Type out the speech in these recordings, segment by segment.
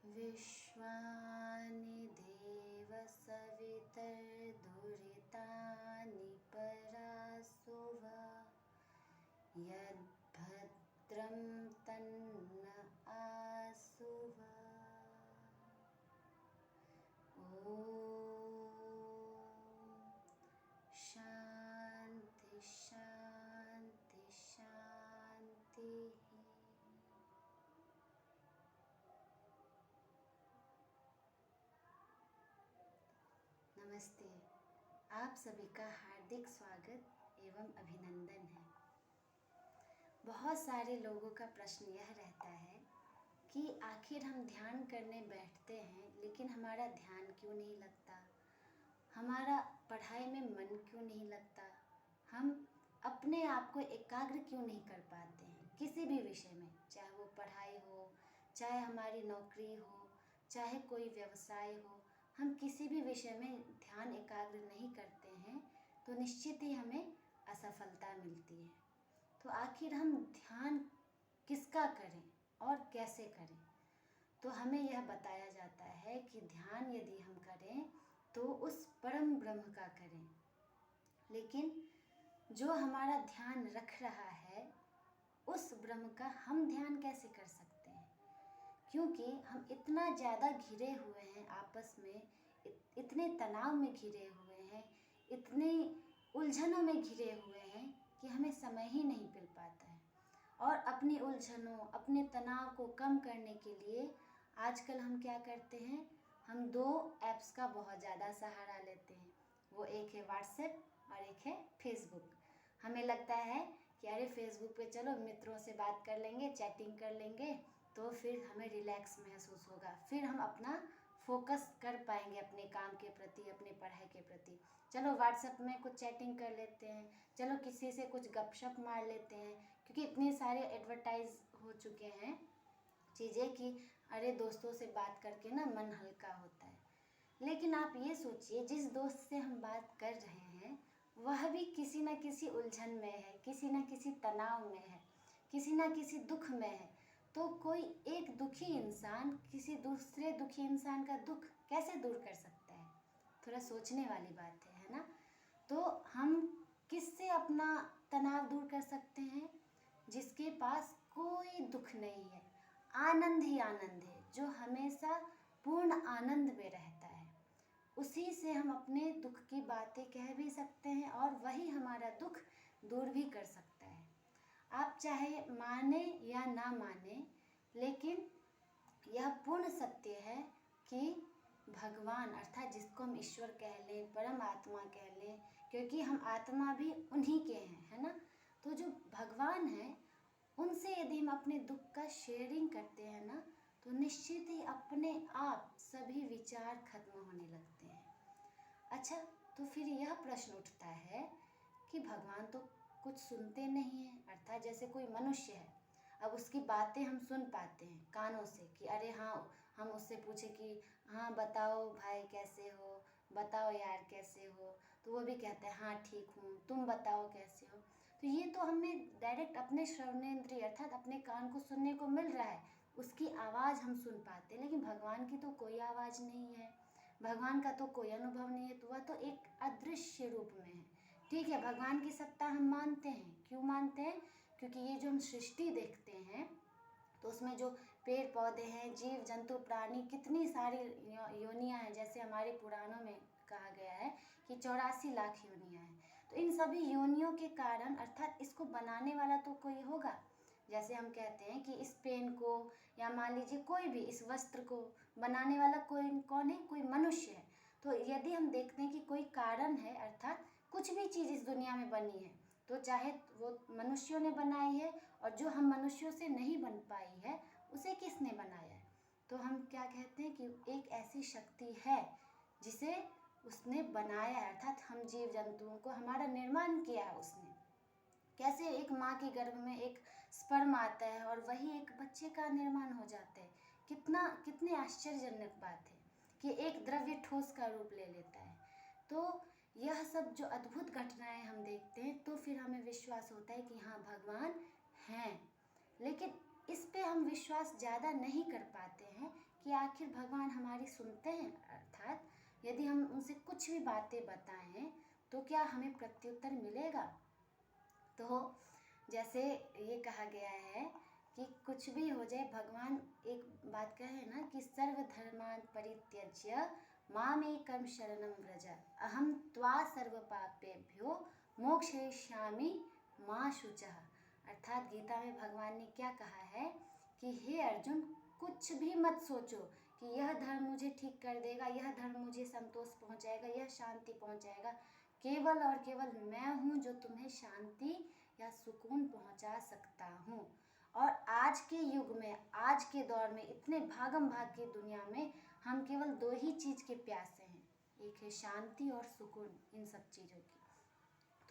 विश्वानि देवसवितर्दुरितानि परासुव यद्भद्रं तन्न आसुव। ॐ शान्ति शान्ति शान्तिः। नमस्ते, आप सभी का हार्दिक स्वागत एवं अभिनंदन है। बहुत सारे लोगों का प्रश्न यह रहता है कि आखिर हम ध्यान करने बैठते हैं लेकिन हमारा ध्यान क्यों नहीं लगता, हमारा पढ़ाई में मन क्यों नहीं लगता, हम अपने आप को एकाग्र क्यों नहीं कर पाते हैं किसी भी विषय में, चाहे वो पढ़ाई हो, चाहे हमारी नौकरी हो, चाहे कोई व्यवसाय हो। हम किसी भी विषय में ध्यान एकाग्र नहीं करते हैं तो निश्चित ही हमें असफलता मिलती है। तो आखिर हम ध्यान किसका करें और कैसे करें? तो हमें यह बताया जाता है कि ध्यान यदि हम करें तो उस परम ब्रह्म का करें, लेकिन जो हमारा ध्यान रख रहा है उस ब्रह्म का हम ध्यान कैसे कर सकते हैं? क्योंकि हम इतना ज़्यादा घिरे हुए हैं आपस में, इतने तनाव में घिरे हुए हैं, इतने उलझनों में घिरे हुए हैं कि हमें समय ही नहीं मिल पाता है। और अपनी उलझनों, अपने तनाव को कम करने के लिए आजकल हम क्या करते हैं, हम दो ऐप्स का बहुत ज़्यादा सहारा लेते हैं। वो एक है व्हाट्सएप और एक है फेसबुक। हमें लगता है कि अरे फेसबुक पे चलो मित्रों से बात कर लेंगे, चैटिंग कर लेंगे तो फिर हमें रिलैक्स महसूस होगा, फिर हम अपना फोकस कर पाएंगे अपने काम के प्रति, अपने पढ़ाई के प्रति। चलो व्हाट्सएप में कुछ चैटिंग कर लेते हैं, चलो किसी से कुछ गपशप मार लेते हैं, क्योंकि इतने सारे एडवर्टाइज हो चुके हैं चीज़ें कि अरे दोस्तों से बात करके ना मन हल्का होता है। लेकिन आप ये सोचिए, जिस दोस्त से हम बात कर रहे हैं वह भी किसी न किसी उलझन में है, किसी न किसी तनाव में है, किसी न किसी दुख में है। तो कोई एक दुखी इंसान किसी दूसरे दुखी इंसान का दुख कैसे दूर कर सकता है? थोड़ा सोचने वाली बात है ना? तो हम किससे अपना तनाव दूर कर सकते हैं? जिसके पास कोई दुख नहीं है, आनंद ही आनंद है, जो हमेशा पूर्ण आनंद में रहता है, उसी से हम अपने दुख की बातें कह भी सकते हैं और वही हमारा दुख दूर भी कर सकता है। आप चाहे माने या ना माने, लेकिन यह पूर्ण सत्य है कि भगवान, अर्थात जिसको हम ईश्वर कह लें, परम आत्मा कह लें, क्योंकि हम आत्मा भी उन्हीं के हैं, है ना? तो जो भगवान है उनसे यदि हम अपने दुख का शेयरिंग करते हैं ना, तो निश्चित ही अपने आप सभी विचार खत्म होने लगते हैं। अच्छा, तो फिर यह प्रश्न उठता है कि भगवान तो कुछ सुनते नहीं हैं, अर्थात जैसे कोई मनुष्य है, अब उसकी बातें हम सुन पाते हैं कानों से कि अरे हाँ, हम उससे पूछे कि हाँ बताओ भाई कैसे हो, बताओ यार कैसे हो, तो वो भी कहते हैं हाँ ठीक हूँ, तुम बताओ कैसे हो। तो ये तो हमें डायरेक्ट अपने श्रवणेंद्रिय अर्थात अपने कान को सुनने को मिल रहा है, उसकी आवाज़ हम सुन पाते हैं। लेकिन भगवान की तो कोई आवाज़ नहीं है, भगवान का तो कोई अनुभव नहीं है, तो वह तो एक अदृश्य रूप में है। ठीक है, भगवान की सत्ता हम मानते हैं। क्यों मानते हैं? क्योंकि ये जो हम सृष्टि देखते हैं तो उसमें जो पेड़ पौधे हैं, जीव जंतु प्राणी, कितनी सारी योनियां हैं। जैसे हमारे पुराणों में कहा गया है कि 84 लाख योनियां हैं। तो इन सभी योनियों के कारण, अर्थात इसको बनाने वाला तो कोई होगा। जैसे हम कहते हैं कि इस पेन को, या मान लीजिए कोई भी इस वस्त्र को बनाने वाला कोई कौन है? कोई मनुष्य है। तो यदि हम देखते हैं कि कोई कारण है, अर्थात कुछ भी चीज़ इस दुनिया में बनी है, तो चाहे वो मनुष्यों ने बनाई है, और जो हम मनुष्यों से नहीं बन पाई है उसे किसने बनाया है? तो हम क्या कहते हैं कि एक ऐसी शक्ति है जिसे उसने बनाया है, अर्थात हम जीव जंतुओं को हमारा निर्माण किया है उसने। कैसे एक माँ के गर्भ में एक स्पर्म आता है और वही एक बच्चे का निर्माण हो जाता है। कितने आश्चर्यजनक बात है कि एक द्रव्य ठोस का रूप ले लेता है। तो यह सब जो अद्भुत घटनाएं हम देखते हैं तो फिर हमें विश्वास होता है कि हाँ भगवान हैं। लेकिन इस पे हम विश्वास ज़्यादा नहीं कर पाते हैं कि आखिर भगवान हमारी सुनते हैं, अर्थात यदि हम उनसे कुछ भी बातें बताएं तो क्या हमें प्रत्युत्तर मिलेगा। तो जैसे ये कहा गया है कि कुछ भी हो जाए, भगवान एक बात कहे ना कि सर्वधर्मान परित्यज्य मामेकं शरणं व्रज अहम त्वा सर्व पापेभ्यो मोक्षयिष्यामि मा शुचः। अर्थात गीता में भगवान ने क्या कहा है कि हे अर्जुन, कुछ भी मत सोचो कि यह धर्म मुझे ठीक कर देगा, यह धर्म मुझे संतोष पहुंचाएगा, यह शांति पहुंचाएगा। केवल और केवल मैं हूँ जो तुम्हें शांति या सुकून पहुंचा सकता हूँ। और आज के युग में, आज के दौर में, इतने भागम भाग की दुनिया में हम केवल दो ही चीज़ के प्यासे हैं, एक है शांति और सुकून, इन सब चीज़ों की।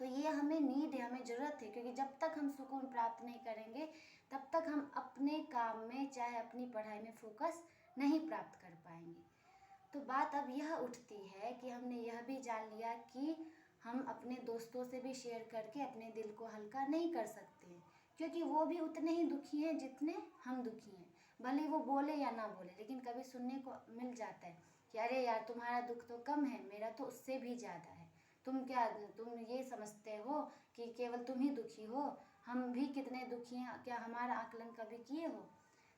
तो ये हमें नीड है, हमें ज़रूरत है, क्योंकि जब तक हम सुकून प्राप्त नहीं करेंगे तब तक हम अपने काम में, चाहे अपनी पढ़ाई में फोकस नहीं प्राप्त कर पाएंगे। तो बात अब यह उठती है कि हमने यह भी जान लिया कि हम अपने दोस्तों से भी शेयर करके अपने दिल को हल्का नहीं कर सकते हैं, क्योंकि वो भी उतने ही दुखी हैं जितने हम दुखी हैं। भले वो बोले या ना बोले, लेकिन कभी सुनने को मिल जाता है कि अरे यार, तुम्हारा दुख तो कम है, मेरा तो उससे भी ज़्यादा है। तुम ये समझते हो कि केवल तुम ही दुखी हो, हम भी कितने दुखी हैं, क्या हमारा आकलन कभी किए हो।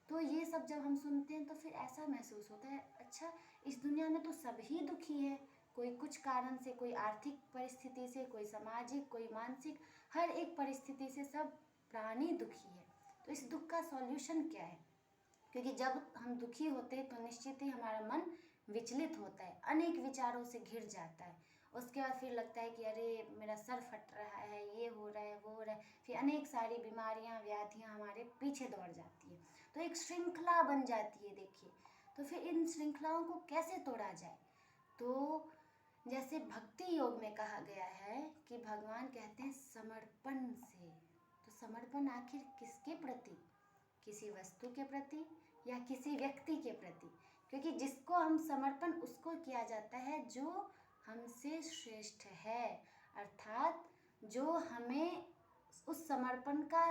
तो ये सब जब हम सुनते हैं तो फिर ऐसा महसूस होता है, अच्छा इस दुनिया में तो सभी दुखी है, कोई कुछ कारण से, कोई आर्थिक परिस्थिति से, कोई सामाजिक, कोई मानसिक, हर एक परिस्थिति से सब प्राणी दुखी है। तो इस दुख का सॉल्यूशन क्या है? क्योंकि जब हम दुखी होते हैं तो निश्चित ही हमारा मन विचलित होता है, अनेक विचारों से घिर जाता है। उसके बाद फिर लगता है कि अरे मेरा सर फट रहा है, ये हो रहा है, वो हो रहा है, फिर अनेक सारी बीमारियां, व्याधियां हमारे पीछे दौड़ जाती है। तो एक श्रृंखला बन जाती है, देखिए। तो फिर इन श्रृंखलाओं को कैसे तोड़ा जाए? तो जैसे भक्ति योग में कहा गया है कि भगवान कहते हैं समर्पण से। तो समर्पण आखिर किसके प्रति? किसी वस्तु के प्रति या किसी व्यक्ति के प्रति? क्योंकि जिसको हम समर्पण उसको किया जाता है जो हमसे श्रेष्ठ है, अर्थात जो हमें उस समर्पण का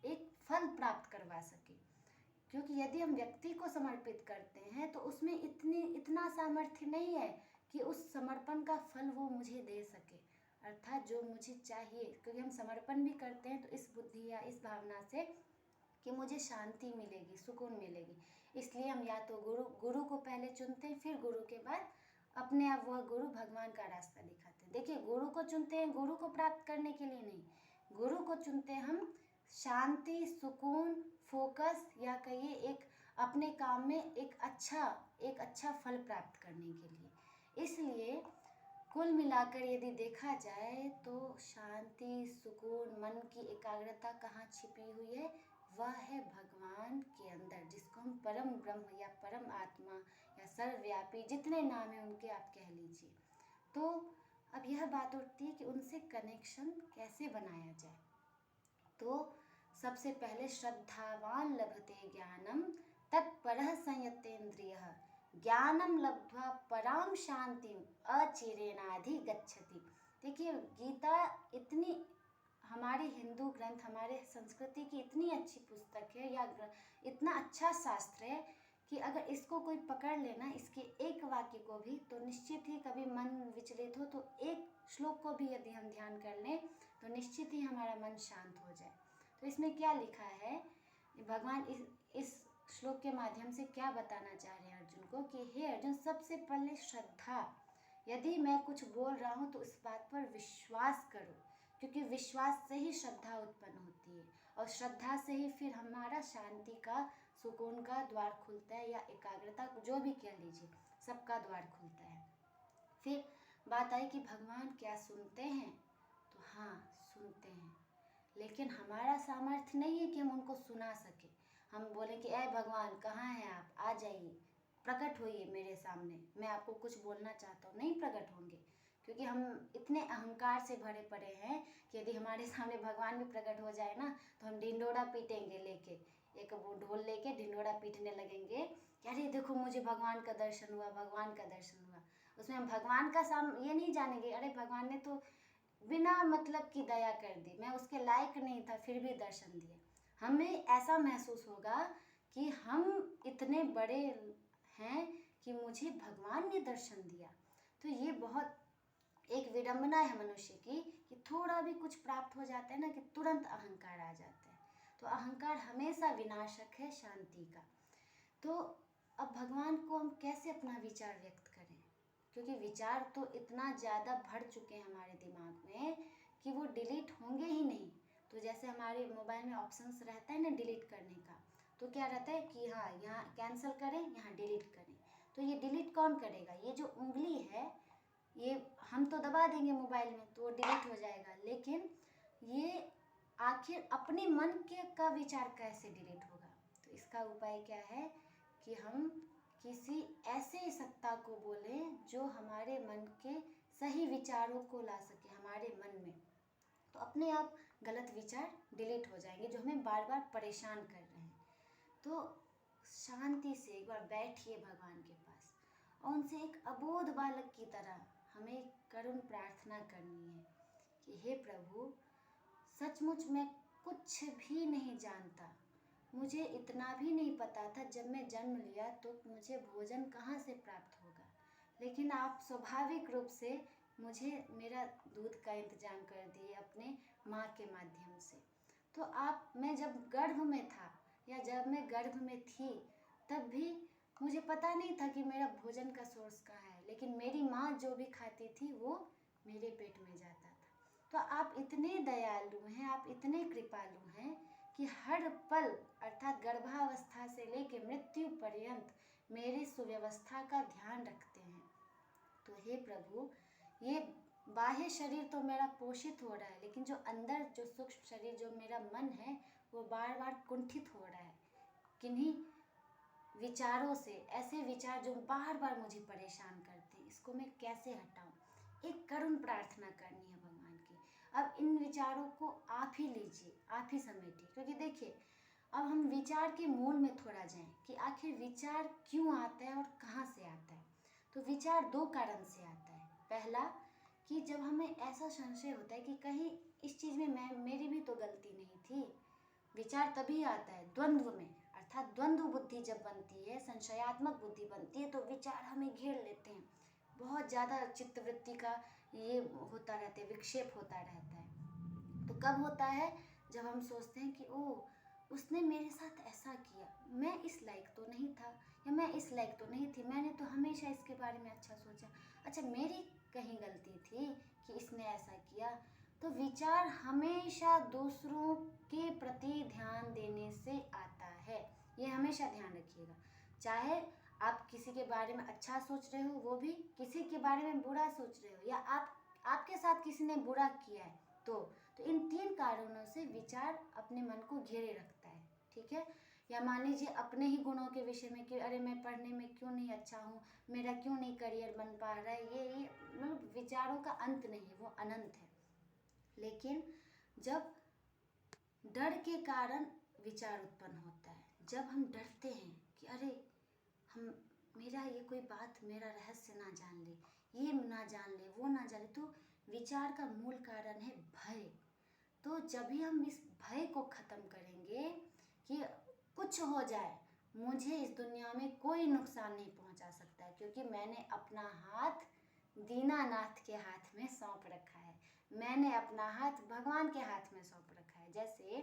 एक फल प्राप्त करवा सके। क्योंकि यदि हम व्यक्ति को समर्पित करते हैं तो उसमें इतना सामर्थ्य नहीं है कि उस समर्पण का फल वो मुझे दे सके, अर्थात जो मुझे चाहिए। क्योंकि हम समर्पण भी करते हैं तो इस बुद्धि या इस भावना से कि मुझे शांति मिलेगी, सुकून मिलेगी, इसलिए हम या तो गुरु को पहले चुनते हैं, फिर गुरु के बाद अपने आप वह गुरु भगवान का रास्ता दिखाते हैं। देखिए, गुरु को चुनते हैं गुरु को प्राप्त करने के लिए नहीं, गुरु को चुनते हैं हम शांति, सुकून, फोकस, या कहिए एक अपने काम में एक अच्छा फल प्राप्त करने के लिए। इसलिए कुल मिलाकर यदि देखा जाए तो शांति, सुकून, मन की एकाग्रता कहाँ छिपी हुई है? वह है भगवान के अंदर, जिसको हम परम ब्रह्म या परम आत्मा या सर्वव्यापी, जितने नाम हैं उनके आप कह लीजिए। तो अब यह बात उठती है कि उनसे कनेक्शन कैसे बनाया जाए। तो सबसे पहले श्रद्धावान लभते ज्ञानम तत्परः संयतेन्द्रियः ज्ञानम लब्ध्वा पराम शांतिम अचिरेणाधिगच्छति। देखिए, गीता इतनी हमारे हिंदू ग्रंथ, हमारे संस्कृति की इतनी अच्छी पुस्तक है, या इतना अच्छा शास्त्र है कि अगर इसको कोई पकड़ लेना, इसके एक वाक्य को भी, तो निश्चित ही कभी मन विचलित हो तो एक श्लोक को भी यदि हम ध्यान कर लें तो निश्चित ही हमारा मन शांत हो जाए। तो इसमें क्या लिखा है, भगवान इस श्लोक के माध्यम से क्या बताना चाह रहे हैं अर्जुन को कि हे अर्जुन, सबसे पहले श्रद्धा, यदि मैं कुछ बोल रहा हूँ तो उस बात पर विश्वास करो, क्योंकि विश्वास से ही श्रद्धा उत्पन्न होती है, और श्रद्धा से ही फिर हमारा शांति का, सुकून का द्वार खुलता है, या एकाग्रता, जो भी कह लीजिए, सबका द्वार खुलता है। फिर बात आई कि भगवान क्या सुनते हैं? तो हाँ, सुनते हैं, लेकिन हमारा सामर्थ्य नहीं है कि हम उनको सुना सके। हम बोले कि ऐ भगवान, कहाँ हैं आप, आ जाइए, प्रकट होइए मेरे सामने, मैं आपको कुछ बोलना चाहता हूँ। नहीं प्रकट होंगे, क्योंकि हम इतने अहंकार से भरे पड़े हैं कि यदि हमारे सामने भगवान भी प्रकट हो जाए ना तो हम ढिंडोरा पीटेंगे, लेके एक वो ढोल लेके ढिंडोरा पीटने लगेंगे कि अरे देखो मुझे भगवान का दर्शन हुआ, भगवान का दर्शन हुआ। उसमें हम भगवान का ये नहीं जानेंगे, अरे भगवान ने तो बिना मतलब की दया कर दी, मैं उसके लायक नहीं था फिर भी दर्शन दिया। हमें ऐसा महसूस होगा कि हम इतने बड़े हैं कि मुझे भगवान ने दर्शन दिया। तो ये बहुत एक विडंबना है मनुष्य की कि थोड़ा भी कुछ प्राप्त हो जाता है ना कि तुरंत अहंकार आ जाता है। तो अहंकार हमेशा विनाशक है शांति का। तो अब भगवान को हम कैसे अपना विचार व्यक्त करें, क्योंकि विचार तो इतना ज़्यादा भर चुके हैं हमारे दिमाग में कि वो डिलीट होंगे ही नहीं। तो जैसे हमारे मोबाइल में ऑप्शंस रहता है ना डिलीट करने का, तो क्या रहता है कि हाँ यहाँ कैंसिल करें, यहाँ डिलीट करें। तो ये डिलीट कौन करेगा? ये जो उंगली है ये हम तो दबा देंगे मोबाइल में तो वो डिलीट हो जाएगा, लेकिन ये आखिर अपने मन के का विचार कैसे डिलीट होगा? तो इसका उपाय क्या है कि हम किसी ऐसे सत्ता को बोलें जो हमारे मन के सही विचारों को ला सके हमारे मन में। तो अपने आप गलत विचार डिलीट हो जाएंगे जो हमें बार बार परेशान कर रहे हैं। तो शांति से एक बार बैठिए भगवान के पास और उनसे एक अबोध बालक की तरह हमें करुण प्रार्थना करनी है कि हे प्रभु, सचमुच मैं कुछ भी नहीं जानता, मुझे इतना भी नहीं पता था जब मैं जन्म लिया तो मुझे भोजन कहाँ से प्राप्त होगा, लेकिन आप स्वाभाविक रूप से मुझे मेरा दूध का इंतजाम कर दिए अपने माँ के माध्यम से। तो मैं जब गर्भ में था या जब मैं गर्भ में थी तब भी मुझे पता नहीं था कि मेरा भोजन का सोर्स कहाँ है, लेकिन मेरी माँ जो भी खाती थी वो मेरे पेट में जाता था। तो आप इतने दयालु हैं, आप इतने कृपालु हैं कि हर पल अर्थात गर्भावस्था से लेकर मृत्यु पर्यंत मेरी सुव्यवस्था का ध्यान रखते हैं। तो हे प्रभु, ये बाह्य शरीर तो मेरा पोषित हो रहा है, लेकिन जो अंदर जो सूक्ष्म शरीर जो मेरा मन है वो बार बार कुंठित हो रहा है किन्हीं विचारों से। ऐसे विचार जो बार बार मुझे परेशान करते हैं, इसको मैं कैसे हटाऊं? एक करुण प्रार्थना करनी है भगवान की। अब इन विचारों को आप ही लीजिए, आप ही समेटिए, क्योंकि देखिए अब हम विचार के मूल में थोड़ा जाएं कि आखिर विचार क्यों आता है और कहाँ से आता है। तो विचार दो कारण से आता है। पहला कि जब हमें ऐसा संशय होता है कि कहीं इस चीज़ में मेरी भी तो गलती नहीं थी। विचार तभी आता है द्वंद्व में, अर्थात द्वंद्व बुद्धि जब बनती है, संशयात्मक बुद्धि बनती है, तो विचार हमें घेर लेते हैं। बहुत ज़्यादा चित्तवृत्ति का ये होता रहता है, विक्षेप होता रहता है। तो कब होता है? जब हम सोचते हैं कि ओह उसने मेरे साथ ऐसा किया, मैं इस लायक तो नहीं था या मैं इस लायक तो नहीं थी, मैंने तो हमेशा इसके बारे में अच्छा सोचा, अच्छा मेरी कहीं गलती थी कि इसने ऐसा किया। तो विचार हमेशा दूसरों के प्रति ध्यान देने से आता है, ये हमेशा ध्यान रखिएगा। चाहे आप किसी के बारे में अच्छा सोच रहे हो, वो भी किसी के बारे में बुरा सोच रहे हो, या आपके साथ किसी ने बुरा किया है, तो इन तीन कारणों से विचार अपने मन को घेरे रखता है। ठीक है? या मान लीजिए अपने ही गुणों के विषय में कि अरे मैं पढ़ने में क्यों नहीं अच्छा हूँ, मेरा क्यों नहीं करियर बन पा रहा है, ये मतलब विचारों का अंत नहीं है, वो अनंत है। लेकिन जब डर के कारण विचार उत्पन्न होता है, जब हम डरते हैं कि अरे हम मेरा ये कोई बात, मेरा रहस्य ना जान ले, ये ना जान ले, वो ना जान ले, तो विचार का मूल कारण है भय। तो जब भी हम इस भय को ख़त्म करेंगे कि कुछ हो जाए मुझे इस दुनिया में कोई नुकसान नहीं पहुंचा सकता है, क्योंकि मैंने अपना हाथ दीनानाथ के हाथ में सौंप रखा है, मैंने अपना हाथ भगवान के हाथ में सौंप रखा है। जैसे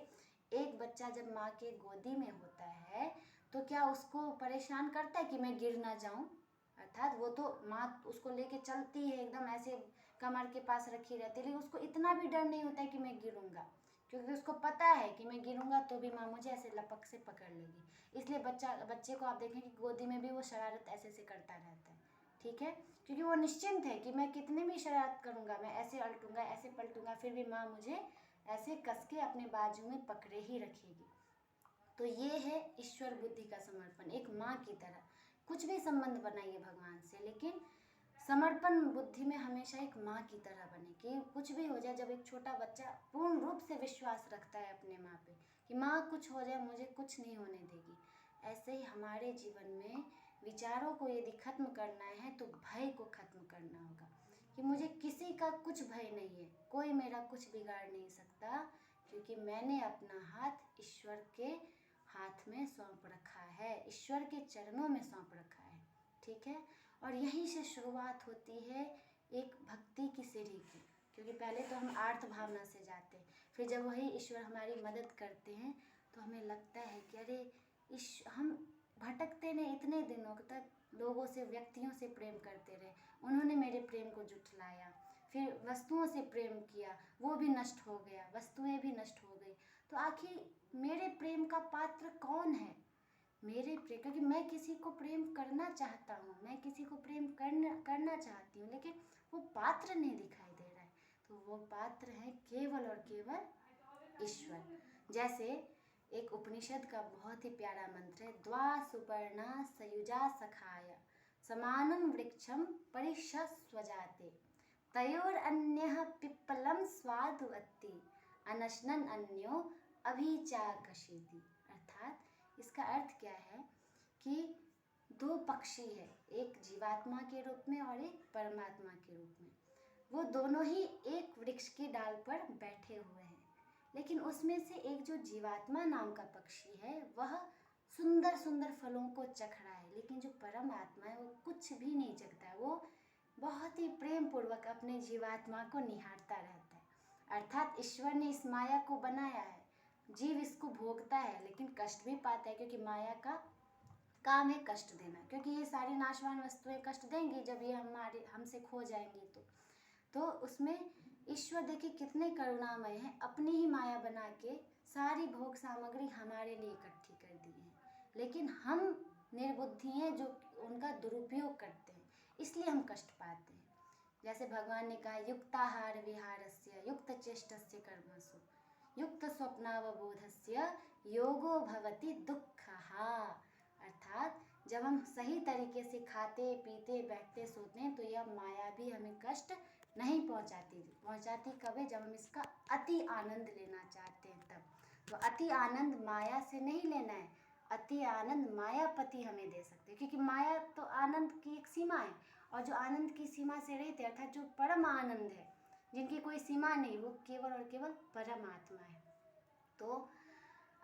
एक बच्चा जब माँ के गोदी में होता है तो क्या उसको परेशान करता है कि मैं गिर ना जाऊं? अर्थात वो तो माँ उसको लेके चलती है, एकदम ऐसे कमर के पास रखी रहती है, लेकिन उसको इतना भी डर नहीं होता है कि मैं गिरूंगा, क्योंकि उसको पता है कि मैं गिरूंगा तो भी माँ मुझे ऐसे लपक से पकड़ लेगी। इसलिए बच्चे को आप देखें कि गोदी में भी वो शरारत ऐसे ऐसे करता रहता है। ठीक है? क्योंकि वो निश्चिंत है कि मैं कितने भी शरारत करूंगा, मैं ऐसे अल्टूंगा, ऐसे पलटूंगा, फिर भी माँ मुझे ऐसे कस के अपने बाजू में पकड़े ही रखेगी। तो ये है ईश्वर बुद्धि का समर्पण, एक माँ की तरह। कुछ भी संबंध बनाइए भगवान से, लेकिन समर्पण बुद्धि में हमेशा एक माँ की तरह बने कि कुछ भी हो जाए। जब एक छोटा बच्चा पूर्ण रूप से विश्वास रखता है अपने माँ पे कि माँ कुछ हो जाए मुझे कुछ नहीं होने देगी, ऐसे ही हमारे जीवन में विचारों को यदि खत्म करना है तो भय को खत्म करना होगा कि मुझे किसी का कुछ भय नहीं है, कोई मेरा कुछ बिगाड़ नहीं सकता, क्योंकि मैंने अपना हाथ ईश्वर के हाथ में सौंप रखा है, ईश्वर के चरणों में सौंप रखा है। ठीक है। और यहीं से शुरुआत होती है एक भक्ति की सीढ़ी की, क्योंकि पहले तो हम आर्त भावना से जाते हैं, फिर जब वही ईश्वर हमारी मदद करते हैं तो हमें लगता है कि अरे हम भटकते नहीं, इतने दिनों तक लोगों से, व्यक्तियों से प्रेम करते रहे, उन्होंने मेरे प्रेम को जुटलाया, फिर वस्तुओं से प्रेम किया, वो भी नष्ट हो गया, वस्तुएं भी नष्ट हो गई, तो आखिर मेरे प्रेम का पात्र कौन है? मेरे प्रेम, क्योंकि मैं किसी को प्रेम करना चाहता हूँ, मैं किसी को प्रेम करना चाहती हूँ, लेकिन वो पात्र नहीं दिखाई दे रहा है। तो वो पात्र है केवल और केवल ईश्वर। जैसे एक उपनिषद का बहुत ही प्यारा मंत्र है, द्वा सुपर्णा सयुजा सखाय समानं वृक्षं परिषस्वजाते तयोर अन्यः पिप्पलं स्वादु अत्ति अनशनन अन्यो अभिचाकशीति। अर्थात इसका अर्थ क्या है कि दो पक्षी है, एक जीवात्मा के रूप में और एक परमात्मा के रूप में, वो दोनों ही एक वृक्ष की डाल पर बैठे हुए हैं, लेकिन उसमें से एक जो जीवात्मा नाम का पक्षी है वह सुंदर सुंदर फलों को चख रहा है, लेकिन जो परमात्मा है वो कुछ भी नहीं चखता है, वो बहुत ही प्रेम पूर्वक अपने जीवात्मा को निहारता रहता है। अर्थात ईश्वर ने इस माया को बनाया है, जीव इसको भोगता है लेकिन कष्ट भी पाता है, क्योंकि माया का काम है कष्ट देना, क्योंकि ये सारी नाशवान वस्तुएं कष्ट देंगी जब ये हमारे हमसे खो जाएंगी। तो उसमें ईश्वर देखिए कितने करुणामय हैं, अपनी ही माया बना के सारी भोग सामग्री हमारे लिए इकट्ठी कर दी है, लेकिन हम निर्बुद्धि हैं जो उनका दुरुपयोग करते हैं, इसलिए हम कष्ट पाते हैं। जैसे भगवान ने कहा युक्ताहार विहारस्य युक्त चेष्टस्य कर्मसु युक्त स्वप्नावबोधस्य योगो भवति दुःखः। अर्थात जब हम सही तरीके से खाते पीते बैठते सोते हैं तो यह माया भी हमें कष्ट नहीं पहुंचाती कब है? जब हम इसका अति आनंद लेना चाहते हैं तब। तो अति आनंद माया से नहीं लेना है, अति आनंद मायापति हमें दे सकते हैं, क्योंकि माया तो आनंद की एक सीमा है, और जो आनंद की सीमा से रहते अर्थात जो परम आनंद है, जिनकी कोई सीमा नहीं, वो केवल और केवल परमात्मा है। तो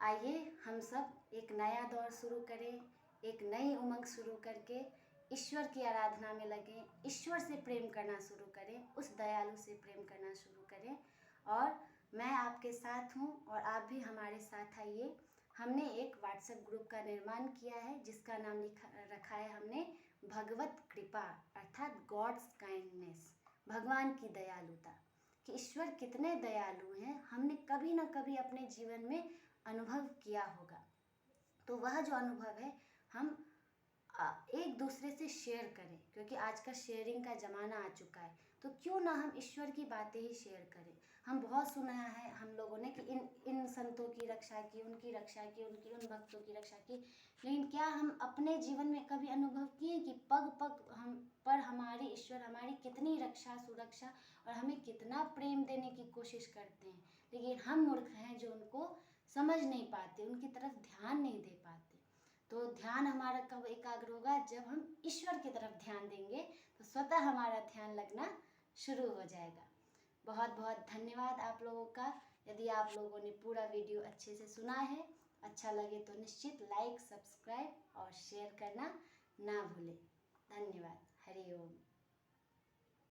आइए हम सब एक नया दौर शुरू करें, एक नई उमंग शुरू करके ईश्वर की आराधना में लगें, ईश्वर से प्रेम करना शुरू करें, उस दयालु से प्रेम करना शुरू करें। और मैं आपके साथ हूँ और आप भी हमारे साथ आइए। हमने एक व्हाट्सएप ग्रुप का निर्माण किया है जिसका नाम रखा है हमने भगवत कृपा, अर्थात गॉड्स काइंडनेस, भगवान की दयालुता, कि ईश्वर कितने दयालु हैं हमने कभी ना कभी अपने जीवन में अनुभव किया होगा। तो वह जो अनुभव है हम एक दूसरे से शेयर करें, क्योंकि आज का शेयरिंग का ज़माना आ चुका है, तो क्यों ना हम ईश्वर की बातें ही शेयर करें। हम बहुत सुना है हम लोगों ने कि इन संतों की रक्षा की, उनकी रक्षा की, उन भक्तों की रक्षा की, लेकिन क्या हम अपने जीवन में कभी अनुभव किए कि पग पग हम पर हमारी ईश्वर हमारी कितनी रक्षा सुरक्षा और हमें कितना प्रेम देने की कोशिश करते हैं, लेकिन हम मूर्ख हैं जो उनको समझ नहीं पाते, उनकी तरफ ध्यान नहीं दे पाते। तो ध्यान हमारा कब एकाग्र होगा? जब हम ईश्वर की तरफ ध्यान देंगे तो स्वतः हमारा ध्यान लगना शुरू हो जाएगा। बहुत बहुत धन्यवाद आप लोगों का। यदि आप लोगों ने पूरा वीडियो अच्छे से सुना है, अच्छा लगे तो निश्चित लाइक, सब्सक्राइब और शेयर करना ना भूलें। धन्यवाद। हरि ओम।